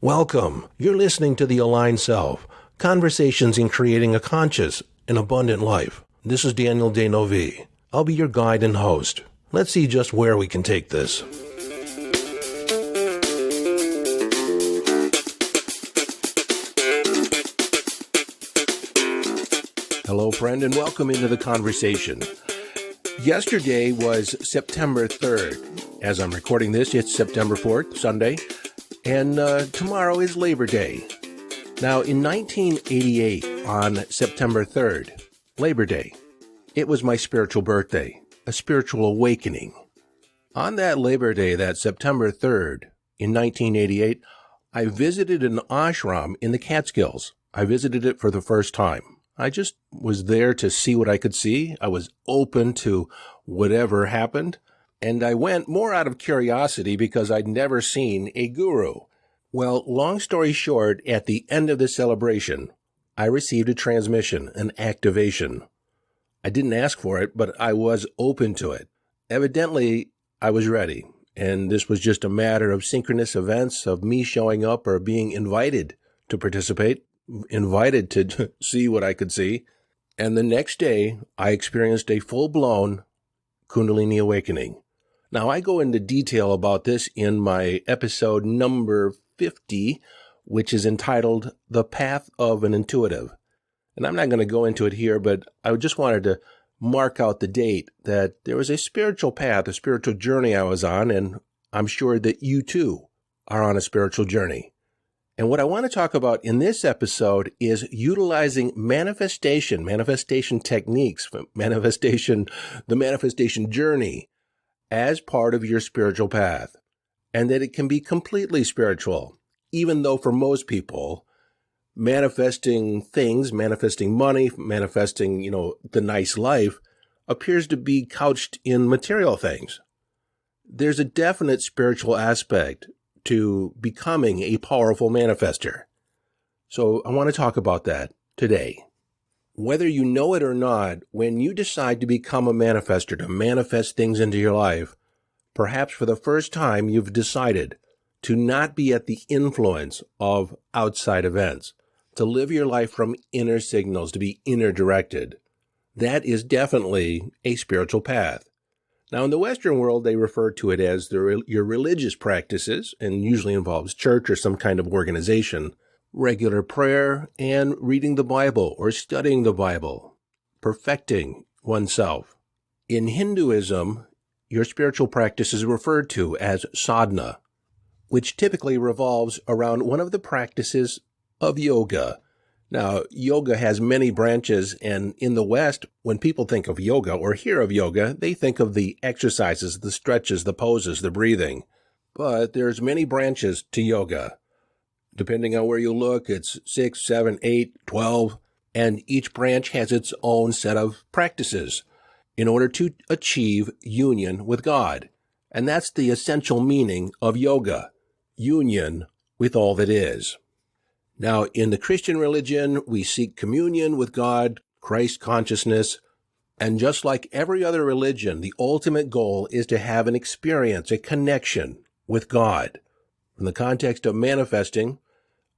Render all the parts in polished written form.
Welcome. You're listening to The Aligned Self, Conversations in Creating a Conscious and Abundant Life. This is Daniel Denovi. I'll be your guide and host. Let's see just where we can take this. Hello, friend, and welcome into the conversation. Yesterday was September 3rd. As I'm recording this, it's September 4th, Sunday, and tomorrow is Labor Day. Now, in 1988, on September 3rd, Labor Day, it was my spiritual birthday, a spiritual awakening. On that Labor Day, that September 3rd, in 1988, I visited an ashram in the Catskills. I visited it for the first time. I just was there to see what I could see. I was open to whatever happened. And I went more out of curiosity because I'd never seen a guru. Well, long story short, at the end of the celebration, I received a transmission, an activation. I didn't ask for it, but I was open to it. Evidently, I was ready. And this was just a matter of synchronous events, of me showing up or being invited to participate, invited to see what I could see. And the next day, I experienced a full-blown Kundalini awakening. Now, I go into detail about this in my episode number 50, which is entitled The Path of an Intuitive. And I'm not going to go into it here, but I just wanted to mark out the date that there was a spiritual path, a spiritual journey I was on, and I'm sure that you too are on a spiritual journey. And what I want to talk about in this episode is utilizing manifestation techniques, the manifestation journey as part of your spiritual path, and that it can be completely spiritual, even though for most people, manifesting things, manifesting money, manifesting, the nice life appears to be couched in material things. There's a definite spiritual aspect to becoming a powerful manifester. So I want to talk about that today. Whether you know it or not, when you decide to become a manifester, to manifest things into your life, perhaps for the first time you've decided to not be at the influence of outside events, to live your life from inner signals, to be inner directed. That is definitely a spiritual path. Now, in the Western world, they refer to it as your religious practices, and usually involves church or some kind of organization, regular prayer, and reading the Bible or studying the Bible, perfecting oneself. In Hinduism, your spiritual practice is referred to as sadhana, which typically revolves around one of the practices of yoga. Now, yoga has many branches, and in the West, when people think of yoga or hear of yoga, they think of the exercises, the stretches, the poses, the breathing. But there's many branches to yoga. Depending on where you look, it's 6, 7, 8, 12, and each branch has its own set of practices in order to achieve union with God. And that's the essential meaning of yoga, union with all that is. Now, in the Christian religion, we seek communion with God, Christ consciousness, and just like every other religion, the ultimate goal is to have an experience, a connection with God. In the context of manifesting,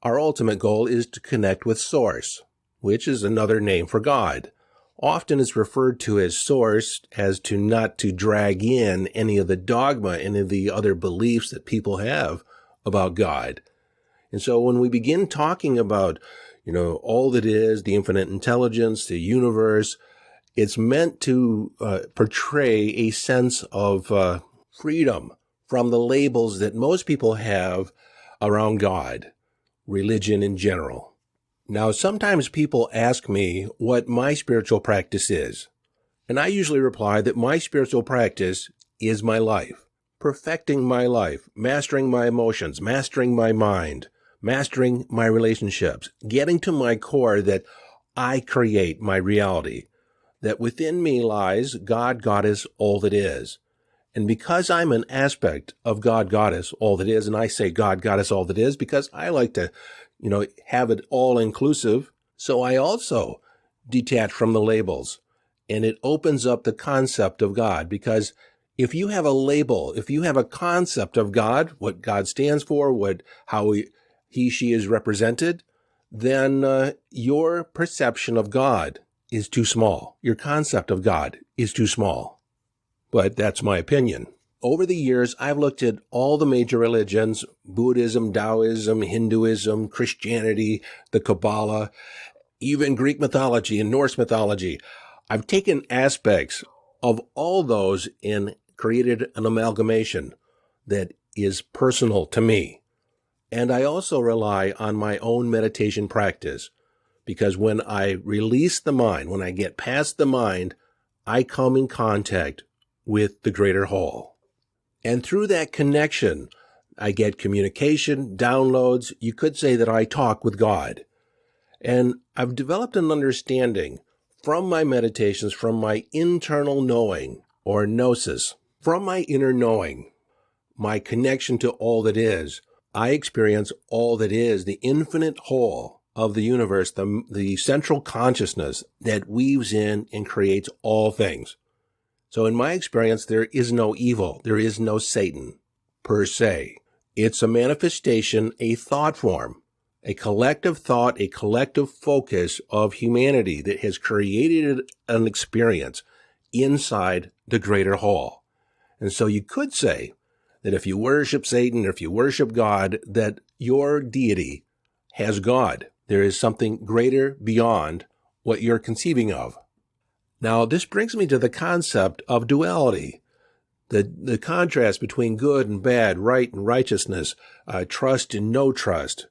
our ultimate goal is to connect with Source, which is another name for God. Often it's referred to as Source as to not to drag in any of the dogma, any of the other beliefs that people have about God. And so when we begin talking about, all that is, the infinite intelligence, the universe, it's meant to portray a sense of freedom from the labels that most people have around God, religion in general. Now, sometimes people ask me what my spiritual practice is, and I usually reply that my spiritual practice is my life, perfecting my life, mastering my emotions, mastering my mind, mastering my relationships, getting to my core that I create my reality, that within me lies God, Goddess, all that is. And because I'm an aspect of God, Goddess, all that is, and I say God, Goddess, all that is because I like to, have it all inclusive, so I also detach from the labels. And it opens up the concept of God because if you have a label, if you have a concept of God, what God stands for, how he, she is represented, then your perception of God is too small. Your concept of God is too small. But that's my opinion. Over the years, I've looked at all the major religions, Buddhism, Taoism, Hinduism, Christianity, the Kabbalah, even Greek mythology and Norse mythology. I've taken aspects of all those and created an amalgamation that is personal to me. And I also rely on my own meditation practice, because when I release the mind, when I get past the mind, I come in contact with the greater whole. And through that connection, I get communication, downloads. You could say that I talk with God. And I've developed an understanding from my meditations, from my internal knowing or gnosis, from my inner knowing, my connection to all that is. I experience all that is, the infinite whole of the universe, the central consciousness that weaves in and creates all things. So in my experience, there is no evil. There is no Satan, per se. It's a manifestation, a thought form, a collective thought, a collective focus of humanity that has created an experience inside the greater whole. And so you could say that if you worship Satan or if you worship God, that your deity has God. There is something greater beyond what you're conceiving of. Now, this brings me to the concept of duality, the contrast between good and bad, right and righteousness, trust and no trust.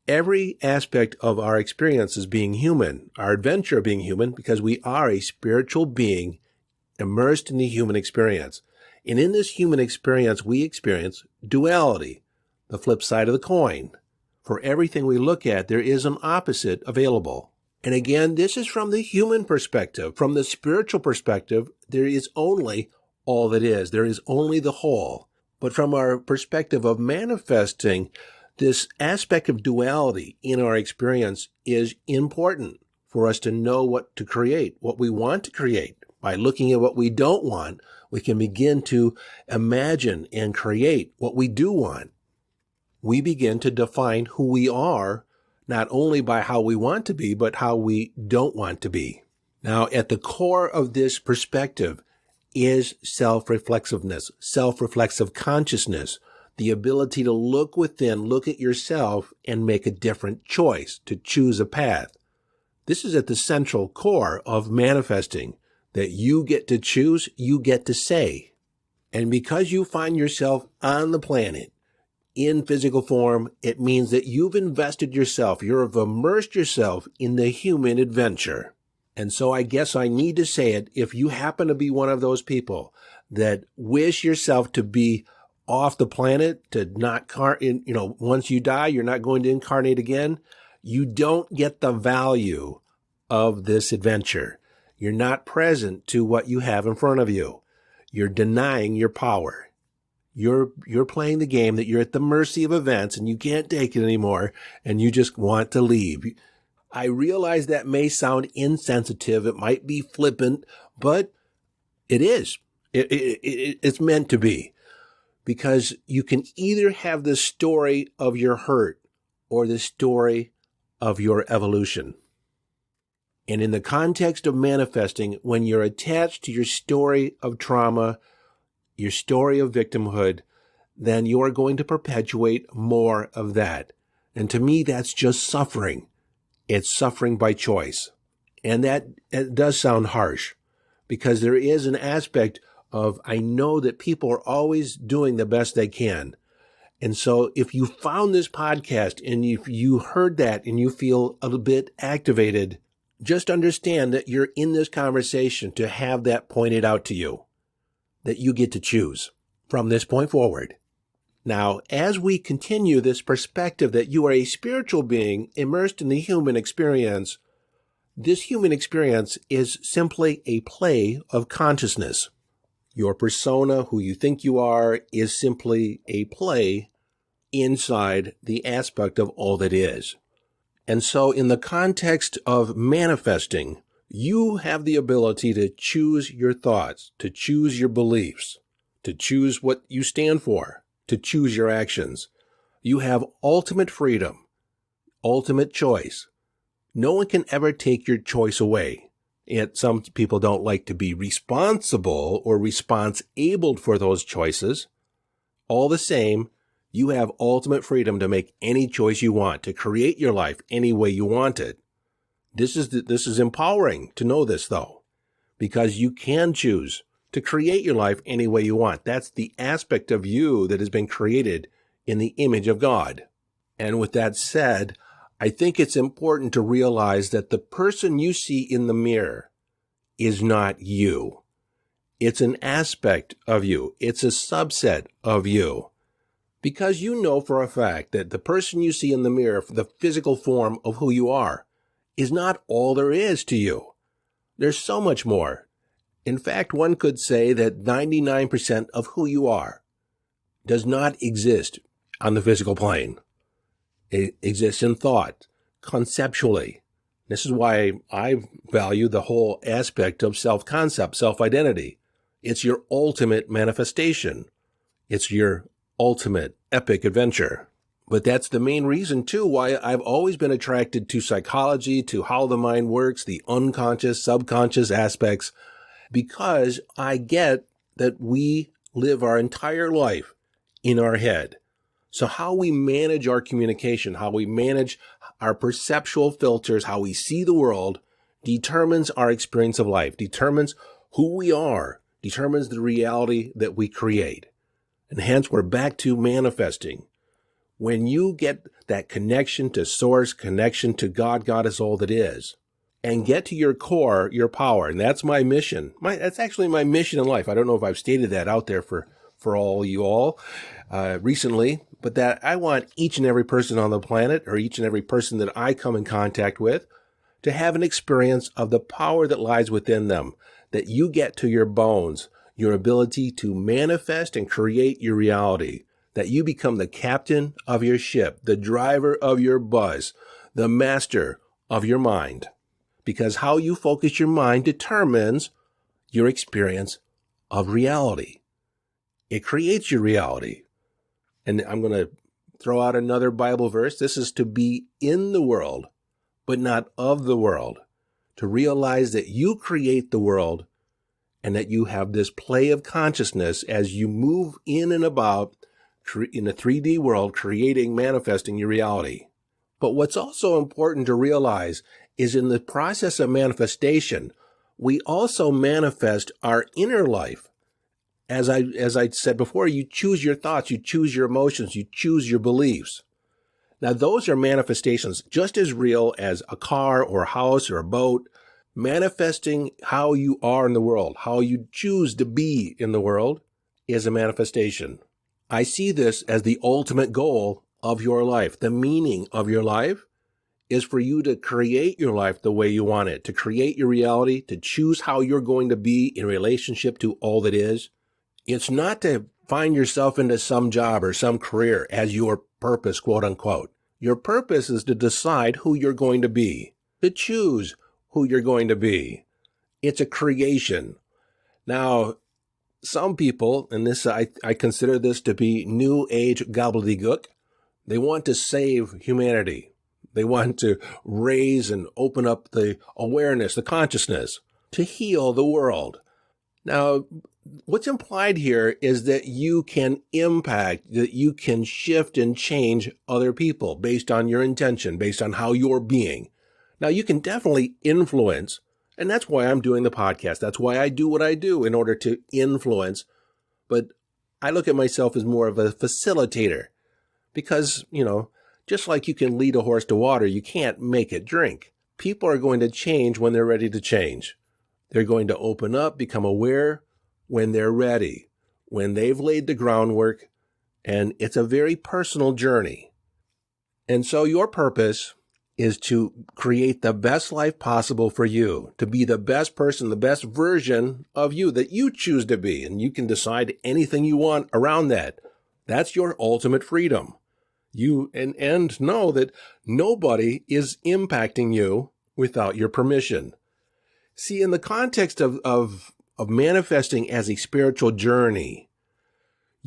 Every aspect of our experience is being human, our adventure of being human, because we are a spiritual being immersed in the human experience. And in this human experience, we experience duality, the flip side of the coin. For everything we look at, there is an opposite available. And again, this is from the human perspective. From the spiritual perspective, there is only all that is. There is only the whole. But from our perspective of manifesting, this aspect of duality in our experience is important for us to know what to create, what we want to create. By looking at what we don't want, we can begin to imagine and create what we do want. We begin to define who we are, not only by how we want to be, but how we don't want to be. Now, at the core of this perspective is self-reflexiveness, self-reflexive consciousness, the ability to look within, look at yourself, and make a different choice, to choose a path. This is at the central core of manifesting, that you get to choose, you get to say. And because you find yourself on the planet, in physical form, it means that you've invested yourself, you've immersed yourself in the human adventure. And so I guess I need to say it, if you happen to be one of those people that wish yourself to be off the planet, to not, once you die, you're not going to incarnate again, you don't get the value of this adventure. You're not present to what you have in front of you. You're denying your power. You're playing the game that you're at the mercy of events and you can't take it anymore and you just want to leave. I realize that may sound insensitive. It might be flippant, but it is. It's meant to be, because you can either have the story of your hurt or the story of your evolution. And in the context of manifesting, when you're attached to your story of trauma, your story of victimhood, then you are going to perpetuate more of that. And to me, that's just suffering. It's suffering by choice. And that it does sound harsh, because there is an aspect of, I know that people are always doing the best they can. And so if you found this podcast and if you heard that and you feel a little bit activated, just understand that you're in this conversation to have that pointed out to you, that you get to choose from this point forward. Now, as we continue this perspective that you are a spiritual being immersed in the human experience, this human experience is simply a play of consciousness. Your persona, who you think you are, is simply a play inside the aspect of all that is. And so in the context of manifesting, you have the ability to choose your thoughts, to choose your beliefs, to choose what you stand for, to choose your actions. You have ultimate freedom, ultimate choice. No one can ever take your choice away. Yet some people don't like to be responsible or response-abled for those choices. All the same, you have ultimate freedom to make any choice you want, to create your life any way you want it. This is empowering to know this, though, because you can choose to create your life any way you want. That's the aspect of you that has been created in the image of God. And with that said, I think it's important to realize that the person you see in the mirror is not you. It's an aspect of you. It's a subset of you. Because you know for a fact that the person you see in the mirror, the physical form of who you are, is not all there is to you. There's so much more. In fact, one could say that 99% of who you are does not exist on the physical plane. It exists in thought, conceptually. This is why I value the whole aspect of self-concept, self-identity. It's your ultimate manifestation. It's your ultimate epic adventure. But that's the main reason, too, why I've always been attracted to psychology, to how the mind works, the unconscious, subconscious aspects, because I get that we live our entire life in our head. So how we manage our communication, how we manage our perceptual filters, how we see the world, determines our experience of life, determines who we are, determines the reality that we create. And hence, we're back to manifesting. When you get that connection to source, connection to God, God is all that is, and get to your core, your power, and that's my mission. That's actually my mission in life. I don't know if I've stated that out there for all you all recently, but that I want each and every person on the planet, or each and every person that I come in contact with, to have an experience of the power that lies within them, that you get to your bones, your ability to manifest and create your reality, that you become the captain of your ship, the driver of your bus, the master of your mind. Because how you focus your mind determines your experience of reality. It creates your reality. And I'm going to throw out another Bible verse. This is to be in the world, but not of the world. To realize that you create the world and that you have this play of consciousness as you move in and about in a 3D world, creating, manifesting your reality. But what's also important to realize is in the process of manifestation, we also manifest our inner life. As I said before, you choose your thoughts, you choose your emotions, you choose your beliefs. Now, those are manifestations just as real as a car or a house or a boat. Manifesting how you are in the world, how you choose to be in the world, is a manifestation. I see this as the ultimate goal of your life. The meaning of your life is for you to create your life the way you want it, to create your reality, to choose how you're going to be in relationship to all that is. It's not to find yourself into some job or some career as your purpose, quote unquote. Your purpose is to decide who you're going to be, to choose who you're going to be. It's a creation. Now, some people, and this I consider this to be new age gobbledygook, they want to save humanity. They want to raise and open up the awareness, the consciousness, to heal the world. Now, what's implied here is that you can impact, that you can shift and change other people based on your intention, based on how you're being. Now, you can definitely influence, and that's why I'm doing the podcast. That's why I do what I do, in order to influence. But I look at myself as more of a facilitator because, just like you can lead a horse to water, you can't make it drink. People are going to change when they're ready to change. They're going to open up, become aware when they're ready, when they've laid the groundwork, and it's a very personal journey. And so your purpose is to create the best life possible for you, to be the best person, the best version of you that you choose to be. And you can decide anything you want around that. That's your ultimate freedom. You and know that nobody is impacting you without your permission. See, in the context of manifesting as a spiritual journey,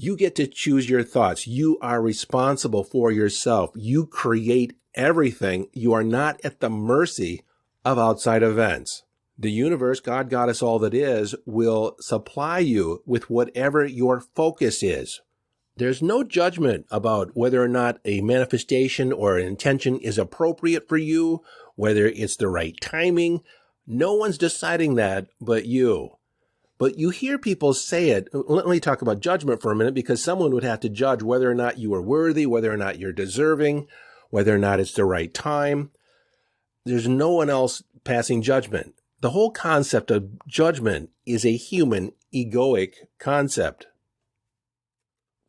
You get to choose your thoughts. You are responsible for yourself. You create everything. You are not at the mercy of outside events. The universe, God, Goddess, all that is, will supply you with whatever your focus is. There's no judgment about whether or not a manifestation or an intention is appropriate for you, whether it's the right timing. No one's deciding that but you. But you hear people say it. Let me talk about judgment for a minute, because someone would have to judge whether or not you are worthy, whether or not you're deserving, whether or not it's the right time. There's no one else passing judgment. The whole concept of judgment is a human, egoic concept.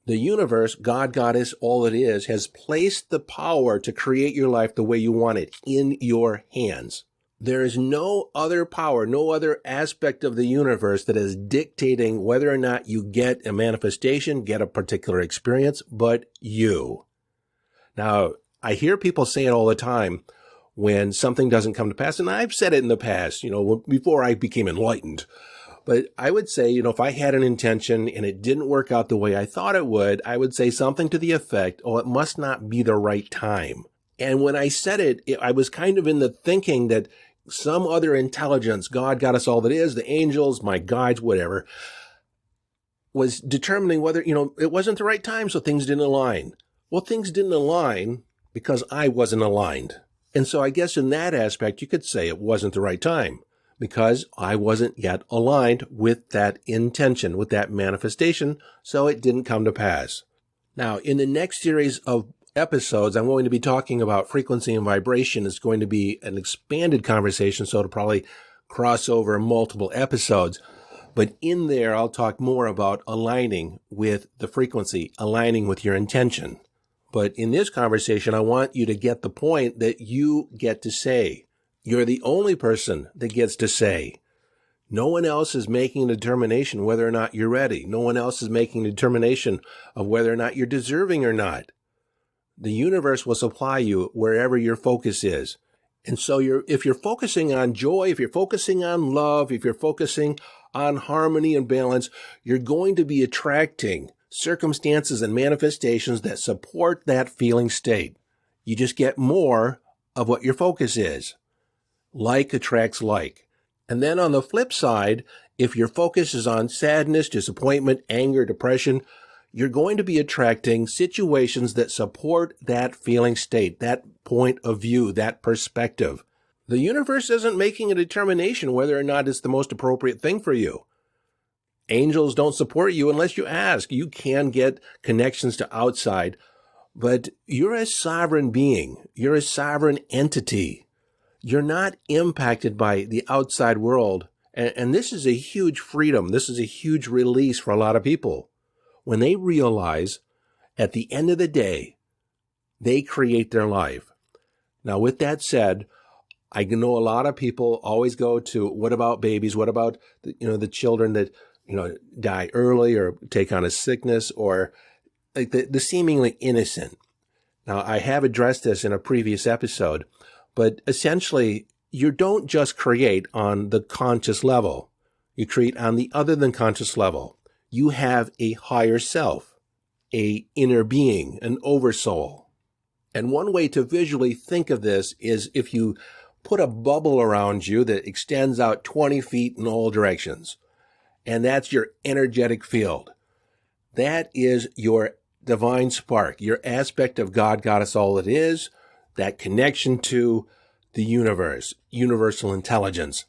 The universe, God, Goddess, all it is, has placed the power to create your life the way you want it in your hands. There is no other power, no other aspect of the universe that is dictating whether or not you get a manifestation, get a particular experience, but you. Now, I hear people say it all the time when something doesn't come to pass, and I've said it in the past, before I became enlightened. But I would say, if I had an intention and it didn't work out the way I thought it would, I would say something to the effect, it must not be the right time. And when I said it, I was kind of in the thinking that some other intelligence, God, Goddess, all that is, the angels, my guides, whatever, was determining whether, it wasn't the right time, so things didn't align. Well, things didn't align because I wasn't aligned. And so I guess in that aspect, you could say it wasn't the right time because I wasn't yet aligned with that intention, with that manifestation, so it didn't come to pass. Now, in the next series of episodes, I'm going to be talking about frequency and vibration. It's going to be an expanded conversation, so it'll probably cross over multiple episodes. But in there, I'll talk more about aligning with the frequency, aligning with your intention. But in this conversation, I want you to get the point that you get to say. You're the only person that gets to say. No one else is making a determination whether or not you're ready. No one else is making a determination of whether or not you're deserving or not. The universe will supply you wherever your focus is. And so if you're focusing on joy, if you're focusing on love, if you're focusing on harmony and balance, you're going to be attracting circumstances and manifestations that support that feeling state. You just get more of what your focus is. Like attracts like. And then on the flip side, if your focus is on sadness, disappointment, anger, depression, you're going to be attracting situations that support that feeling state, that point of view, that perspective. The universe isn't making a determination whether or not it's the most appropriate thing for you. Angels don't support you unless you ask. You can get connections to outside, but you're a sovereign being. You're a sovereign entity. You're not impacted by the outside world. And this is a huge freedom. This is a huge release for a lot of people. When they realize at the end of the day, they create their life. Now, with that said, I know a lot of people always go to, what about babies? What about the children that die early or take on a sickness, or like the seemingly innocent? Now, I have addressed this in a previous episode, but essentially, you don't just create on the conscious level. You create on the other than conscious level. You have a higher self, a inner being, an oversoul. And one way to visually think of this is if you put a bubble around you that extends out 20 feet in all directions. And that's your energetic field. That is your divine spark, your aspect of God, Goddess, all it is, that connection to the universe, universal intelligence.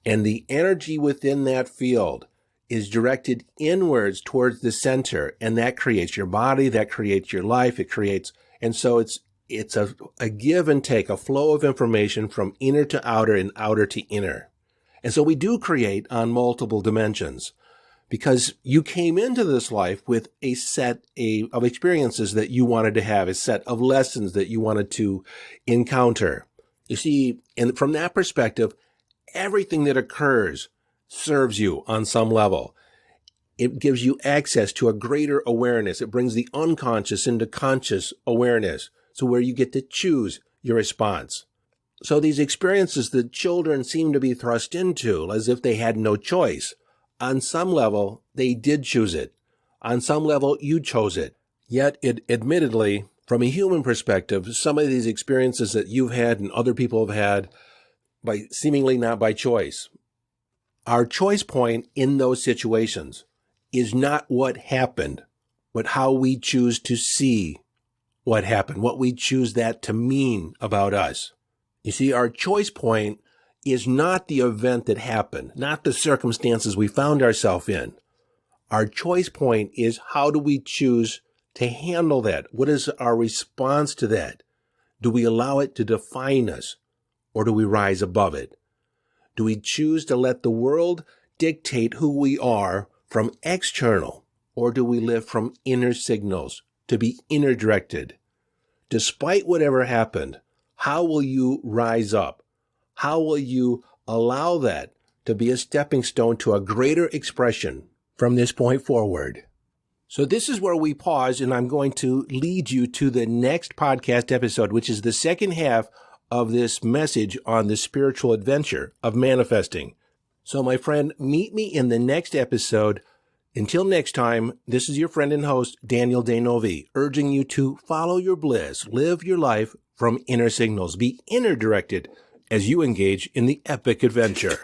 And the energy within that field is directed inwards towards the center, and that creates your body, that creates your life, and so it's a give and take, a flow of information from inner to outer and outer to inner. And so we do create on multiple dimensions because you came into this life with a set of experiences that you wanted to have, a set of lessons that you wanted to encounter. You see, and from that perspective, everything that occurs serves you on some level. It gives you access to a greater awareness. It brings the unconscious into conscious awareness, so where you get to choose your response. So these experiences that children seem to be thrust into as if they had no choice, on some level, they did choose it. On some level, you chose it. Yet, admittedly, from a human perspective, some of these experiences that you've had and other people have had, seemingly not by choice. Our choice point in those situations is not what happened, but how we choose to see what happened, what we choose that to mean about us. You see, our choice point is not the event that happened, not the circumstances we found ourselves in. Our choice point is how do we choose to handle that? What is our response to that? Do we allow it to define us, or do we rise above it? Do we choose to let the world dictate who we are from external, or do we live from inner signals to be inner directed? Despite whatever happened, how will you rise up? How will you allow that to be a stepping stone to a greater expression from this point forward? So this is where we pause, and I'm going to lead you to the next podcast episode, which is the second half of this message on the spiritual adventure of manifesting. So my friend, meet me in the next episode. Until next time, this is your friend and host, Daniel Denovi, urging you to follow your bliss, live your life from inner signals, be inner directed as you engage in the epic adventure.